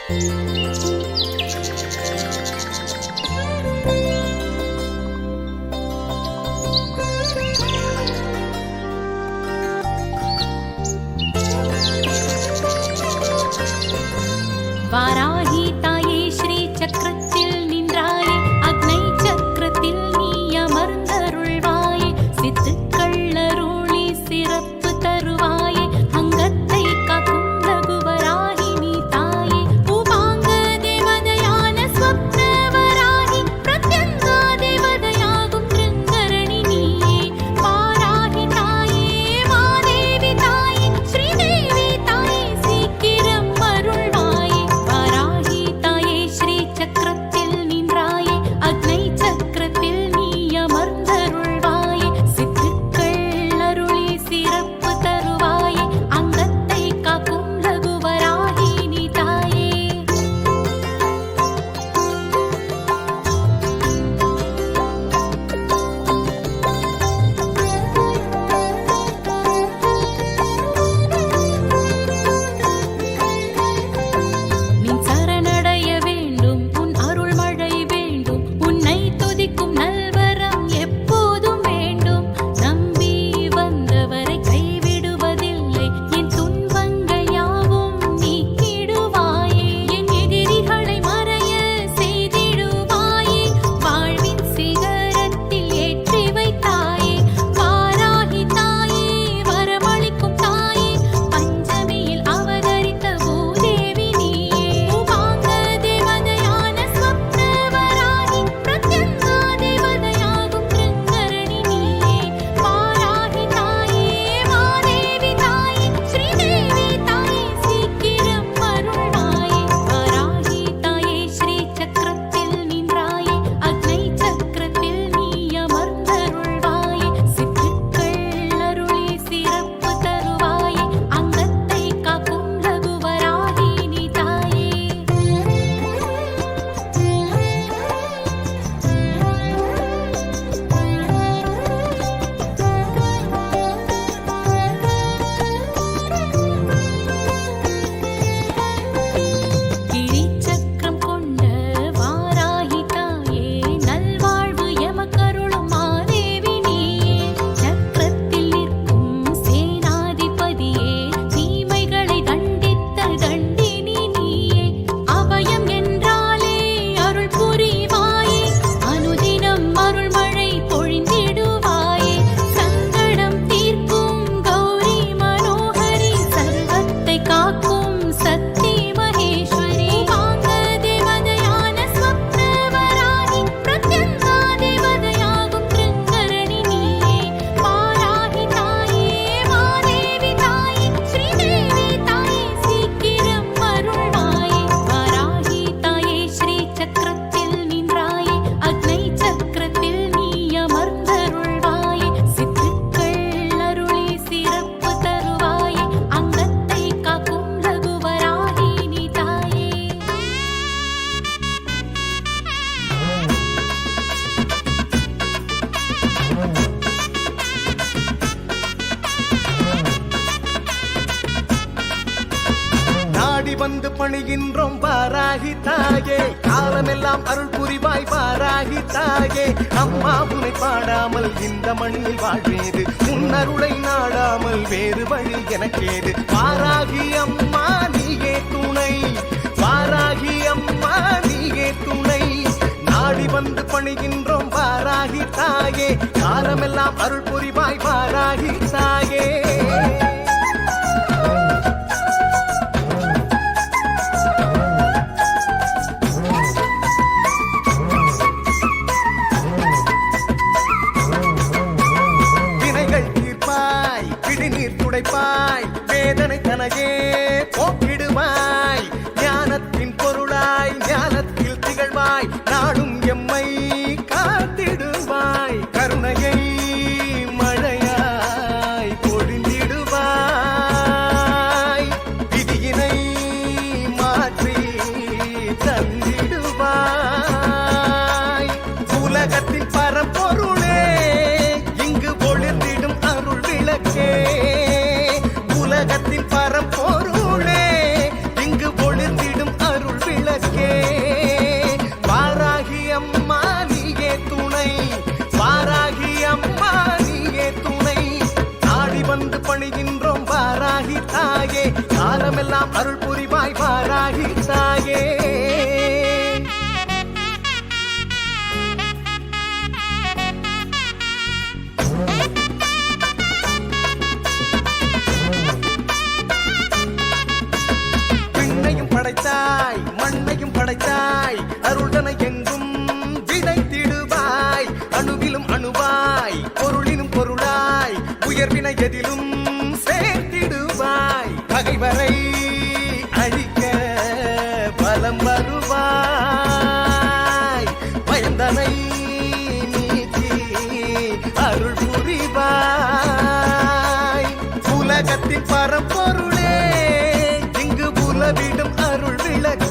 வாராகி தாயே ஸ்ரீ சக்கரத்தில் நின்றாயே, அக்னை சக்கரத்தில் நீ அமர்ந்தருள்வாயே, சித்துக்கள் அருளி சிறப்பு தருவாயே, அங்கத்தை காக்கும் ரகுவராகி நீ தாயே, உபாங்க தேவதையான ஸ்வப்னவராகி, பிரத்யங்கா தேவதையாகும் திருங்கரணி நீயே, வாராகி தாயே மாதேவி தாயே ஸ்ரீதேவி தாயே சீக்கிரம் அருள்வாயே, வாராகி தாயே ஸ்ரீ சக்கரத்தில் நின்றாயே, அக்னை சக்கரத்தில் நீ அமர்ந்தருள்வாயே, சித்துக்கள் அருளி சிறப்பு தருவாயே, அங்கத்தை காக்கும் ரகுவராகி நீ தாயே. நின் சரணடைய வேண்டும், உன் அருள் மழை வேண்டும், உன்னை துதிக்கும் நல்வரம் எப்போதும் வேண்டும், நம்பி வந்தவரை கைவிடுவதில்லை, என் துன்பங்கள் யாவும் நீக்கிடுவாயே, என் எதிரிகளை மறைய செய்திடுவாயே, வாழ்வின் சிகரத்தில் ஏற்றி வைத்தாயே, வாராகி தாயே வரமளிக்கும் தாயே, பஞ்சமியில் அவதரித்த பூதேவி நீயே, உபாங்க தேவதையான ஸ்வப்னவராகி, பிரத்யங்கா தேவதையாகும் திருங்கரணி நீயே, வாராகி தாயே மாதேவி தாயே ஸ்ரீதேவி தாயே சீக்கிரம் அருள்வாயே, வாராகி தாயே ஸ்ரீ சக்கரத்தில் நின்றாயே, அக்னை சக்கரத்தில் நீ அமர்ந்தருள்வாயே, சித்துக்கள் அருளி சிறப்பு தருவாயே, அங்கத்தை காக்கும் ரகுவராகி நீ தாயே. கிரி சக்கரம் கொண்ட வாராகி தாயே, நல்வாழ்வு எமக்கருளும் மாதேவி நீயே, சக்கரத்தில் நிற்கும் சேனாதிபதியே, தீமைகளை தண்டித்த தண்டினி நீயே, அபயம் என்றாலே அருள் புரிவாயே, அனுதினம் அருள் மழை பொழிந்திடுவாயே, சங்கடம் தீர்க்கும் கௌரி மனோகரி, சர்வத்தை காக்கும் சக்தி மகேஸ்வரி, உபாங்க தேவதையான ஸ்வப்னவராகி, பிரத்யங்கா தேவதையாகும் திருங்கரணி நீயே, வாராகி தாயே மாதேவி தாயே ஸ்ரீதேவி தாயே சீக்கிரம் அருள்வாயே, வாராகி தாயே ஸ்ரீ சக்கரத்தில் நின்றாயே, அக்னை சக்கரத்தில் நீ அமர்ந்தருள்வாயே, சித்துக்கள் அருளி சிறப்பு தருவாயே, அங்கத்தை காக்கும் ரகுவராகி நீ தாயே. நாடி வந்து பணிகின்றோம் வாராகி தாயே, காலமெல்லாம் அருள் புரிவாய் வாராகி தாயே, அம்மா உன்னை பாடாமல் இந்த மண்ணில் வாழ்வேது, உன்னருளை நாடாமல் வேறு வழி எனக்கேது, வாராகி அம்மா நீயே துணை, வாராகி அம்மா நீயே துணை, நாடி வந்து பணிகின்றோம் வாராகி தாயே, காலமெல்லாம் அருள் புரிவாய் வாராகி தாயே. வினைகள் தீர்ப்பாய், பிடிநீர் துடைப்பாய், வேதனை தனையே போக்கிடுவாய், ஞானத்தின் பொருளாய் ஞானத்தில் திகழ்வாய், நாடும் எம்மை காத்திடுவாய், கருணையை மழையாய் விளக்கே வாராகி அம்மா நீயே துணை வாராகி அம்மா நீயே துணை நாடி வந்து பணிகின்றோம் வாராகி தாயே காலமெல்லாம் அருள் புரிவாய் வாராகி தாயே விண்ணையும் படைத்தாய் மண்ணையும் படைத்தாய் அருள்தனை எங்கும் விதைத்திடுவாய் அணுவிலும் அணுவாய் பொருளினும் பொருளாய் உயர்வினை எதிலும் சேர்த்திடுவாய் பகைவரை அழிக்க பலம் வருவாய் பயந்தனை நீக்கி அருள் புரிவாய் உலகத்தின் பரம்பொருளே இங்கு உலவிடும் அருள் விளக்கு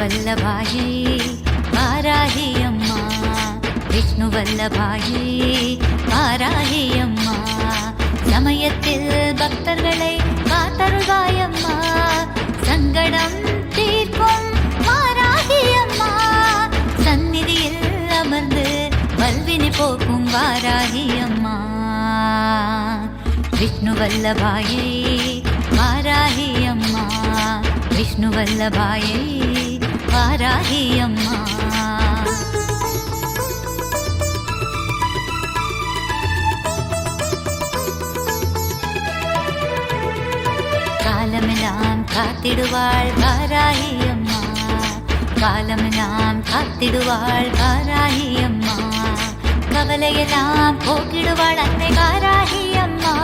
வல்லபாயே வாராகி அம்மா, விஷ்ணு வல்லபாயே வாராகி அம்மா, சமயத்தில் பக்தர்களை காத்தருள்வாயம்மா, சங்கடம் தீர்க்கும் வாராகி அம்மா, சந்நிதியில் அமர்ந்து வல்வினை போக்கும் வாராகி அம்மா, விஷ்ணு வல்லபாயே வாராகி அம்மா, விஷ்ணு வல்லபாயே வாராகி அம்மா. காலமெல்லாம் காத்திடுவாள் வாராகி அம்மா, காலமெல்லாம் காத்திடுவாள் வாராகி அம்மா, கவலையெல்லாம் போக்கிடுவாள் அன்னை வாராகி அம்மா,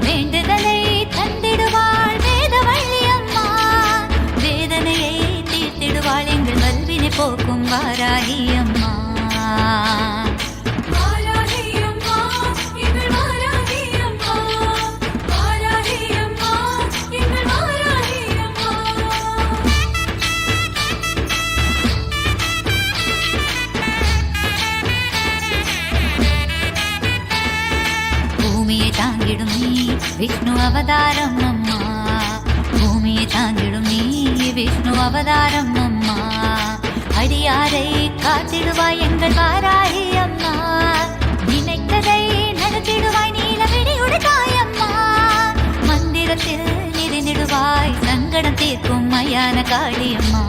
வேண்டுதலை தந்திடுவாள் வேதவள்ளி அம்மா, வேதனையை தீர்த்திடுவாள் எங்கள் வல்வினை போக்கும் வாராகி அம்மா. பூமியை தாங்கிடும் நீ விஷ்ணு அவதாரம் அம்மா, பூமியை தாங்கிடும் நீ விஷ்ணு அவதாரம் அம்மா, அடியாரை காத்திடுவாய் எங்கள் வாராகி அம்மா, நினைத்ததை நடத்திடுவாய் நீலவிடி உடுத்தாய் அம்மா, மந்திரத்தில் நிறைந்திடுவாய் சங்கடம் தீர்க்கும் மயான காளி அம்மா.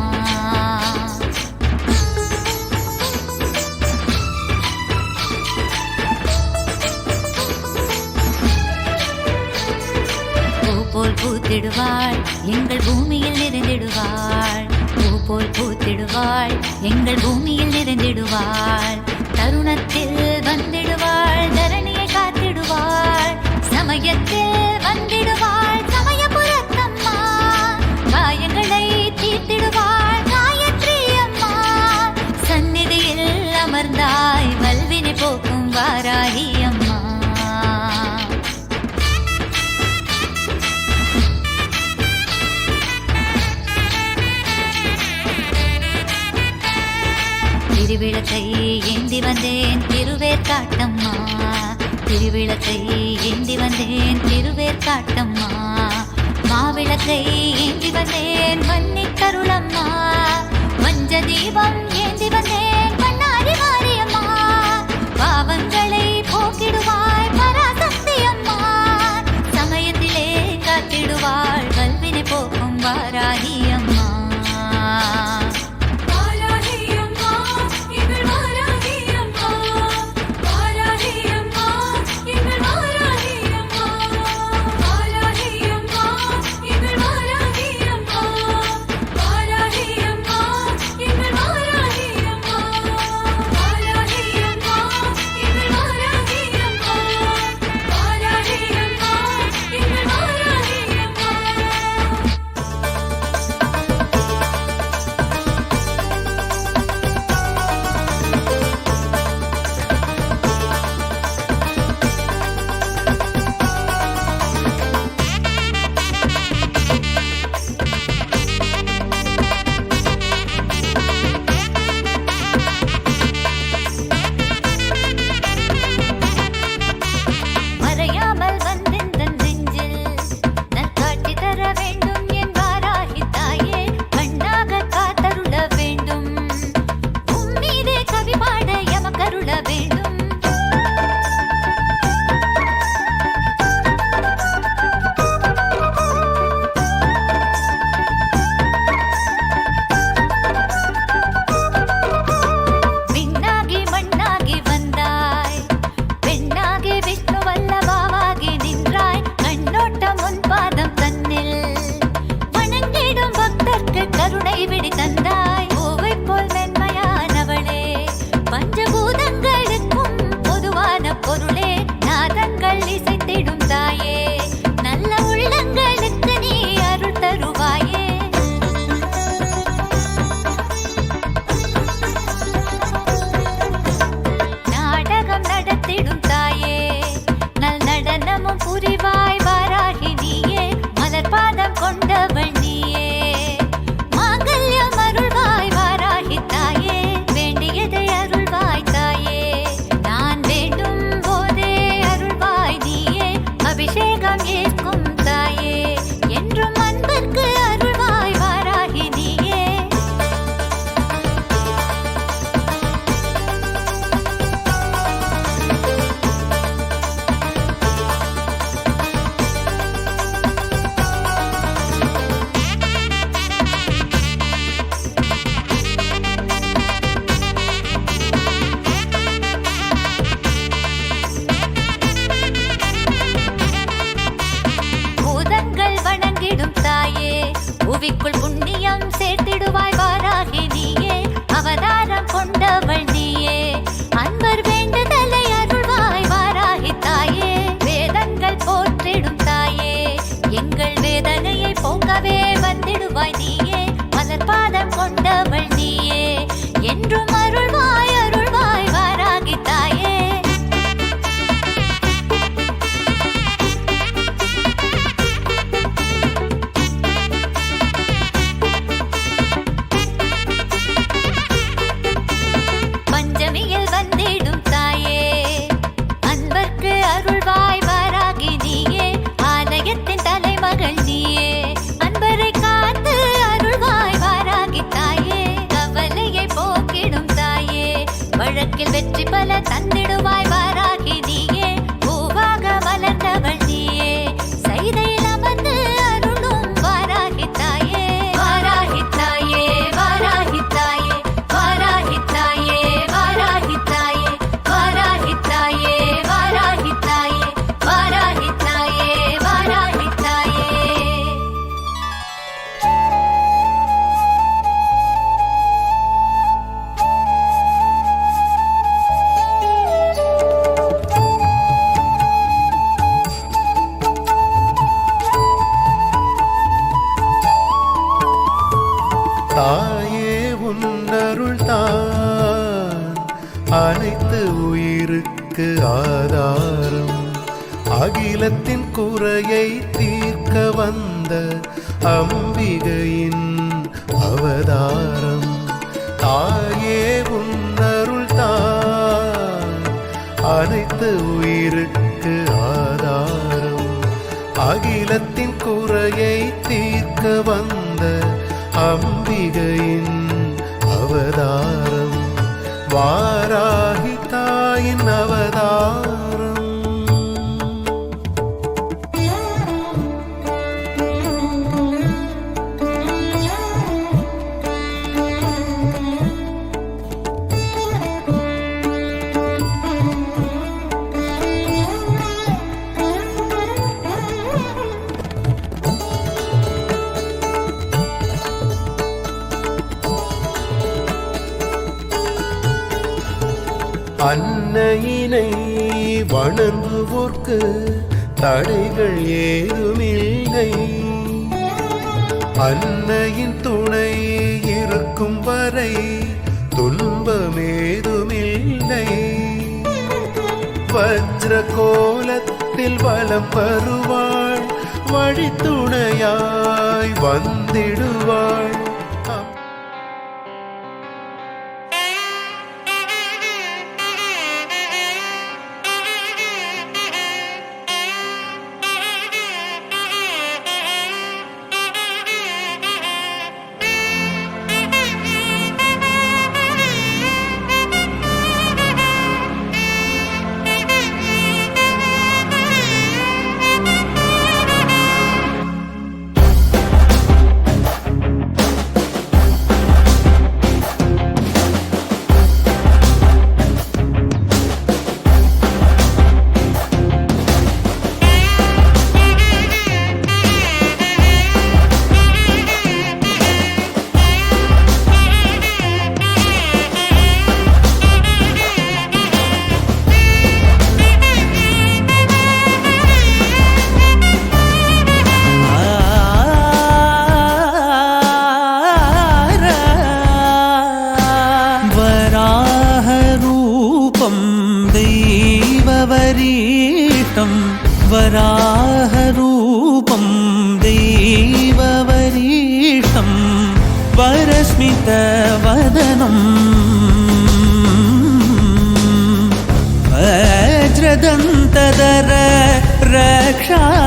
போல் பூத்திடுவாள் எங்கள் பூமியில் நிறைந்திடுவாள், பூ போல் பூத்திடுவாள் எங்கள் பூமியில் நிறைந்திடுவாள், தருணத்தில் வந்திடுவாள் தரணியை காத்திடுவாள், சமயத்தில் வந்திடுவாள் சமயபுரத்தம்மா, காயங்களை தீர்த்திடுவாள் காயத்ரி அம்மா, சந்நிதியில் அமர்ந்தாய் வல்வினை போக்கும் வாராகி அம்மா. திருவிளக்கை ஏந்தி வந்தேன் திருவேற்காட்டம்மா, திருவிளக்கை ஏந்தி வந்தேன் திருவேற்காட்டம்மா, மாவிளக்கை ஏந்தி வந்தேன் வன்னிக்கருளம்மா, மஞ்ச தீபம் ஏந்தி வந்தேன் பண்ணாரி மாரியம்மா, பாவங்களை போக்கிடுவாய் பராசக்தி அம்மா, சமயத்திலே காத்திடுவாள் வல்வினை போக்கும் வாராகி அம்மா. தந்திடுவாய் நீயே மலர் பாதம் கொண்டவள் நீயே என்றும் அருள்வாய் அருள்வாய் வாராகி தாயே பஞ்சமியில் வந்திடும் தாயே அன்பர்க்கு அருள்வாய் வாராகி நீயே ஆலயத்தின் தலைமகள் நீயே அன்பரை காத்து அருள்வாய் வாராகி தாயே கவலையை போக்கிடும் தாயே வழக்கில் வெற்றி பல தந்திடுவாய் வாராகி நீயே பூவாக மலர்ந்தவள் நீயே சைதையில் அமர்ந்து அருளும் வாராகி தாயே வாராகி தாயே வாராகி தாயே வாராகி தாயே வாராகி தாயே வாராகி தாயே வாராகி தாயே வாராகி தாயே வாராகி தாயே தாயே உன்னருள் தான் அனைத்து உயிருக்கு ஆதாரம் அகிலத்தின் குறையை தீர்க்க வந்த அம்பிகையின் அவதாரம் தாயே உன்னருள் தான் அனைத்து உயிருக்கு ஆதாரம் அகிலத்தின் குறையை தீர்க்க வந்த அம்பிகையின் அவதாரம் வாராகி தாயின் அவதாரம் அன்னையினை வணங்குவோர்க்கு தடைகள் ஏதுமில்லை அன்னையின் துணை இருக்கும் வரை துன்பமேதுமில்லை வஜ்ர கோலத்தில் வலம் வருவாள் வழித்துணையாய் வந்திடுவாள் वराहरूपं दैववरीष्टं वरस्मितवदनं वज्रदन्तधर रक्षाकवचम्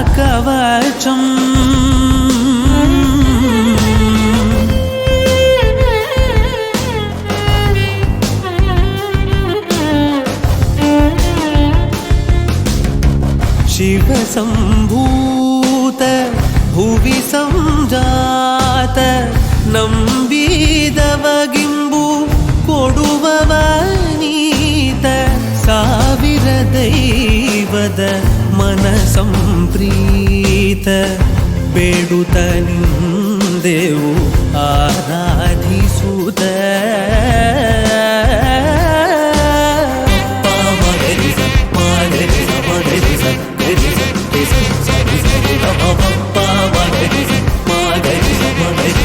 शिवसम्भूत भुवि संजात नम्बिदवगिम्बु कोडुववनीत ಸಾವಿರ ದೈವದ ಮನಸಂಪ್ರೀತ ಬೇಡುತ್ತ ನಿಂದೆವು ಆರಾಧಿಸುತ್ತ Bye.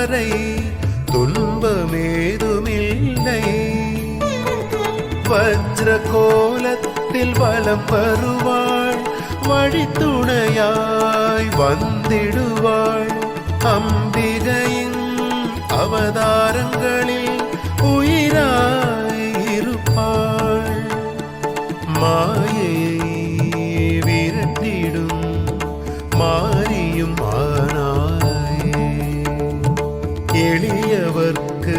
வரை துன்பமேதுமில்லை. வஜ்ர கோலத்தில் வலம் வருவாள், வழித்துணையாய் வந்திடுவாள். அம்பிகையின் அவதாரங்களில் உயிராய் இருப்பாள். மாயையை விரட்டிடும் மாரியும் ஆனாயே, எளியவர்க்கு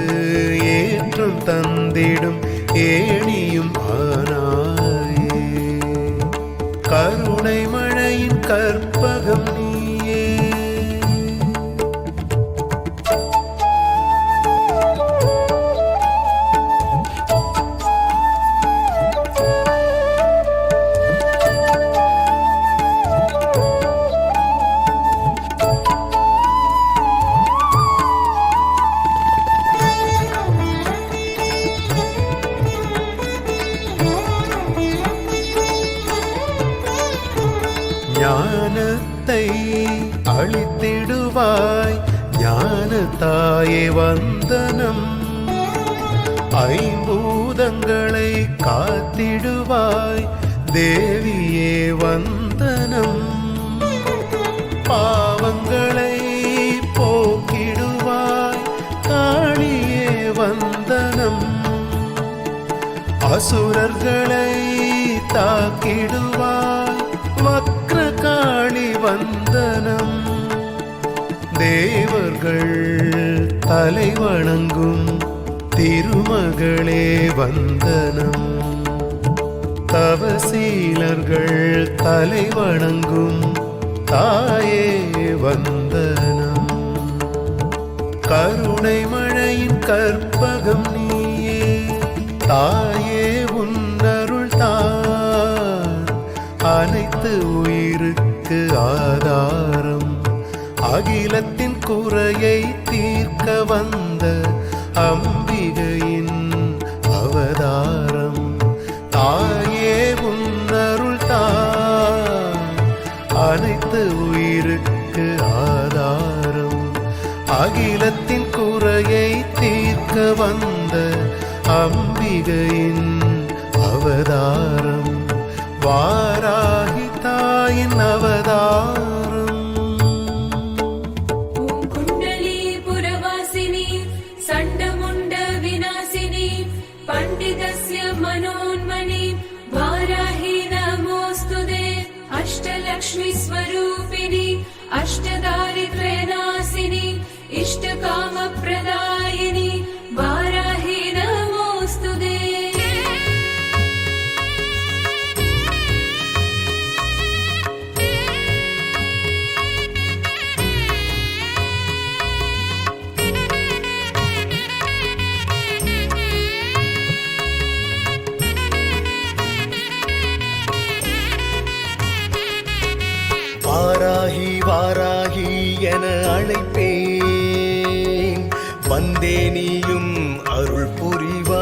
ஏற்றம் தந்திடும் ஏணியும் ஆனாயே. கருணை மழையின் கற்பகம் நீயே. ஞானத்தை அளித்திடுவாய் ஞான தாயே வந்தனம். ஐம்பூதங்களை காத்திடுவாய் தேவியே வந்தனம். பாவங்களை போக்கிடுவாய் காளியே வந்தனம். அசுரர்களை தாக்கிடுவாய் வக்ர காளி வந்தனம். தேவர்கள் தலை வணங்கும் திருமகளே வந்தனம். தவசீலர்கள் தலை வணங்கும் தாயே வந்தனம். கருணை மழையின் கற்பகம் நீயே. தாயே உன்னருள் தான் அனைத்து உயிருக்கு ஆதாரம். அகிலத்தின் குறையை தீர்க்க வந்த அம்பிகையின் அவதாரம். தாயே உன்னருள் தான் அனைத்து உயிருக்கு ஆதாரம். அகிலத்தின் குறையை தீர்க்க வந்த அம்பிகையின் அவதாரம். வாராகி தாயின் அவதாரம். ஓம் குண்டலி புரவாசினி சண்டமுண்ட விநாசினி பண்டிதஸ்ய மனோன்மணி வாராஹி நமோஸ்துதே. அஷ்டலக்ஷ்மி ஸ்வரூபிணி அஷ்டதாரித்ர்யநாசினி இஷ்டகாம பிரதாயினி வாராஹி நமோஸ்துதே. வாராகி வாராகி என அழைப்பேன், வந்தே நீயும் அருள் புரிவாய்.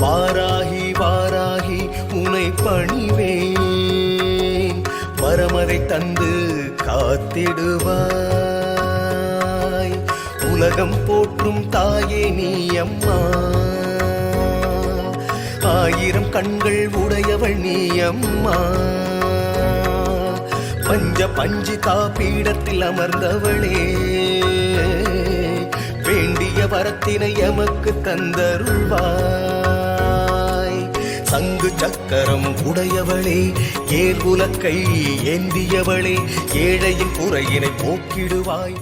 வாராகி வாராகி உனை பணிவேன், வரமதை தந்து காத்திடுவாய். உலகம் போற்றும் தாயே நீ அம்மா, ஆயிரம் கண்கள் உடையவள் நீ அம்மா. பஞ்ச பஞ்சிகா பீடத்தில் அமர்ந்தவளே, வேண்டிய வரத்தினை எமக்கு தந்தருள்வாய். சங்கு சக்கரம் உடையவளே, ஏர் உலக்கை ஏந்தியவளே, ஏழையின் குறையினை போக்கிடுவாய்.